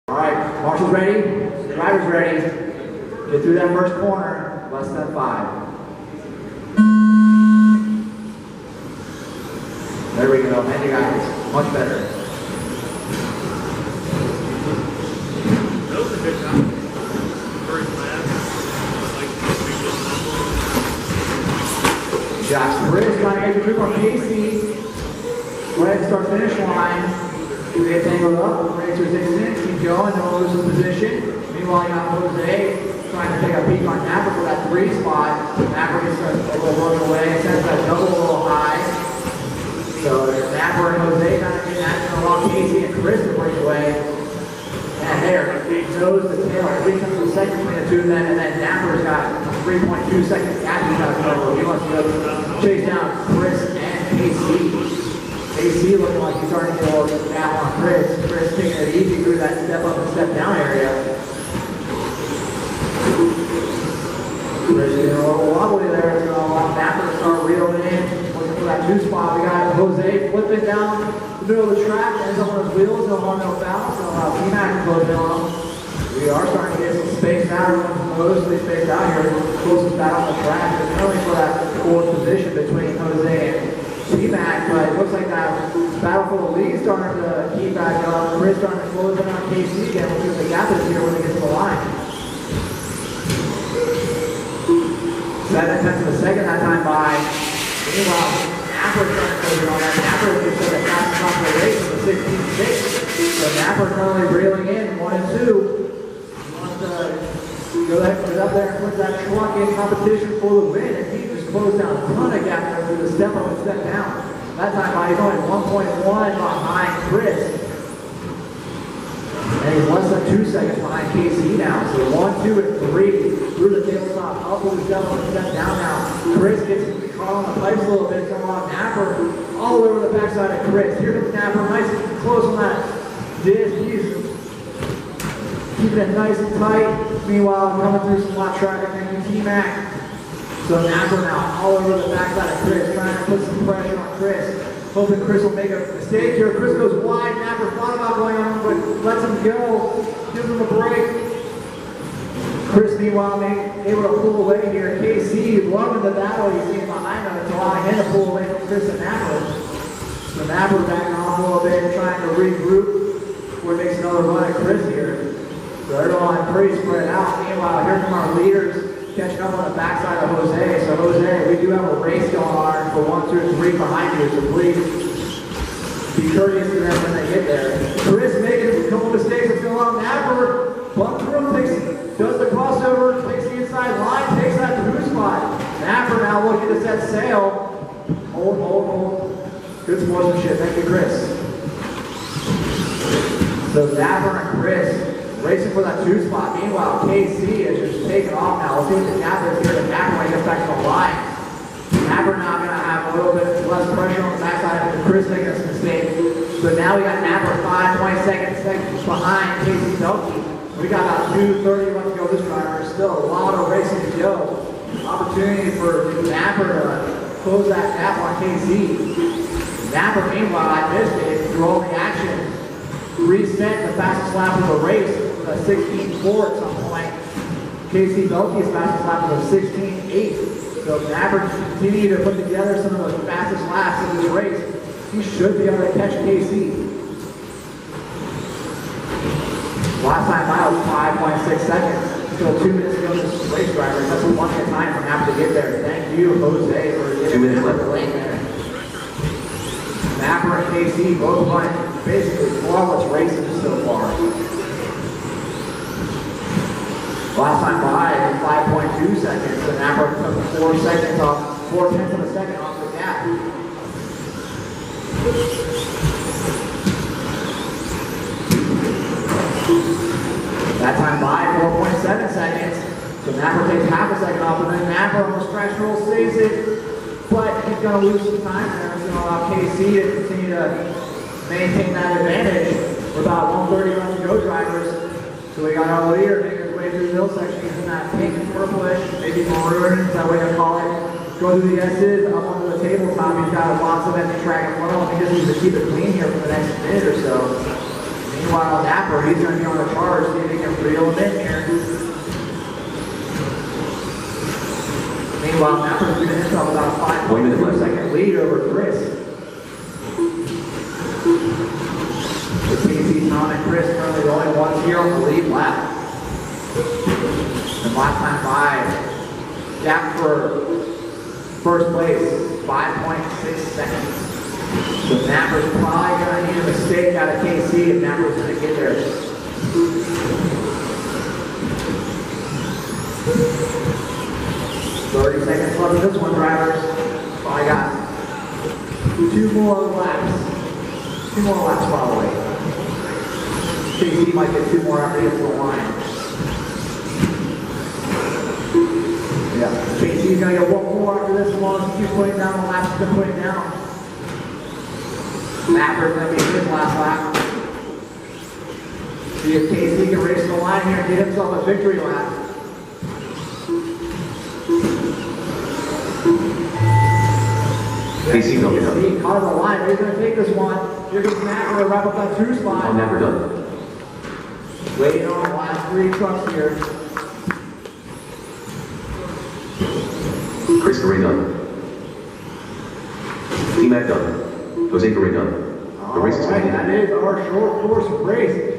Alright, Marshall's ready, driver's ready. Get through that first corner, less than 5. There we go, and you guys, much better. That was a good time. Very fast. Josh Chris trying to get the group on Casey. Go ahead and start finish line. Get tangled up, racers in, keep going, don't lose the position. Meanwhile, you got Jose trying to take a peek on Napper for that 3 spot. Napper gets a little run away, sends that double a little high. So Napper and Jose kind of getting action along Casey and Chris to break away. And there, nose to tail, 3 tenths of a second between the two of them, and then Napper's got 3.2 seconds gap he's got to cover. He wants to go chase down Chris and Casey. AC looking like he's starting to get a little gap on Chris. Chris taking it easy through that step up and step down area. Chris getting a little wobbly there. It's going to allow Napper to start reeling in. Looking for that 2 spot. We got Jose flipping down the middle of the track. Ends up on his wheels. No harm, no foul. So T-Mac can close in on him. We are starting to get some space now. Everyone's mostly spaced out here. Closest battle on the track. It's only for that 4th position between Jose and T-Mac, but it looks like that battle for the lead starting to keep back up. Chris starting to close in on KC again. We'll see what the gap is here when they get to the line. 7 tenths of a second that time by. Meanwhile, Napper starting to close in on that. Napper gets to the fastest off the race with a 16.6. So Napper currently reeling in 1 and 2. He wants to go up there and put that truck in competition for the win. And he just closed down a ton of gap there through the step up and step down. That time by he's only 1.1 behind Chris. And he's less than 2 seconds behind KC now. So 1, 2, and 3 through the tabletop. Up with the step up and step down now. Chris gets caught on the pipes a little bit. Come on, Napper all over the backside of Chris. Here comes Napper, nice and close on that disc. He's keeping it nice and tight. Meanwhile, coming through some hot traffic and T-Mac. So Napper now all over the backside of Chris, trying to put some pressure on Chris. Hoping Chris will make a mistake here. Chris goes wide. Napper thought about going on, but lets him go. Gives him a break. Chris, meanwhile, able to pull away here. KC loving the battle he's seeing behind him. It's allowing him to pull away from Chris and Napper. So Napper backing off a little bit, trying to regroup before he makes another run at Chris here. So everyone pretty spread out. Meanwhile, here come our leaders catching up on the backside of Jose. So Jose, we do have a race going on for 1, 2, and 3 behind you. So please be courteous to them when they get there. Chris making a couple mistakes. It's going on. Napper bump through, does the crossover, takes the inside line, takes that 2 spot. Napper now looking to set sail. Hold. Good sportsmanship. Thank you, Chris. So Napper and Chris racing for that 2 spot. Meanwhile, KC is just taking off now. We'll see what the gap is here. The Napper when he gets back to the line. Napper now going to have a little bit less pressure on the backside after Chris making this mistake. So now we got Napper 5.2 seconds behind Casey Belkey. We got about 2:30 left to go this driver. There's still a lot of racing to go. Opportunity for Napper to close that gap on KC. Napper, meanwhile, I missed it through all the action. Reset the fastest lap of the race, a 16.4 at some point. KC Belkey's fastest lap was a 16.8. So if Napper can continue to put together some of the fastest laps of this race, he should be able to catch KC. Last time by was 5.6 seconds. Still 2 minutes to go to this race driver. That's a plenty of time for Napper to get there. Thank you, Jose, for getting 2 minutes left. the lane there. Napper and KC both running basically flawless races so far. Last time by was 5.2 seconds, so Napper took 4 seconds off, 4 tenths of a second off the gap. That time by 4.7 seconds, so Napper takes half a second off, and then Napper on the stretch roll saves it. But he's going to lose some time there. It's going to allow KC to continue to maintain that advantage with about 1:30 left to go, drivers. So we got our leader making his way through the middle section. He's in that pink and purplish, maybe maroon, is that way to call it. Go through the S's, up onto the tabletop. He's got lots of empty track in front of him. He just needs to keep it clean here for the next minute or so. Meanwhile, Napper, he's going to be on the charge, see if he can reel him in here. Meanwhile, Napper's going to hit himself about a 5.2-second lead over Chris. With Casey, Tom, and Chris currently the only ones here on the lead lap. And last time 5. Gap for first place, 5.6 seconds. So Napper's probably going to need a mistake out of KC if Napper's going to get there. 30 seconds left of this one, drivers. Probably got 2 more laps. 2 more laps probably. KC might get 2 more after he gets to the line. Yeah, KC's going to get 1 more after this one. Keep putting down the laps he's been putting down. Napper's going to be his last lap. See if KC can race the line here and get himself a victory lap. KC coming up. KC caught the line. He's going to take this one. Here comes Napper to wrap up that 2 spot. Oh, Napper done. Waiting on the last 3 trucks here. Chris Correa done. T-Mac done. Jose Correa done. The race is All right, that is our short course race.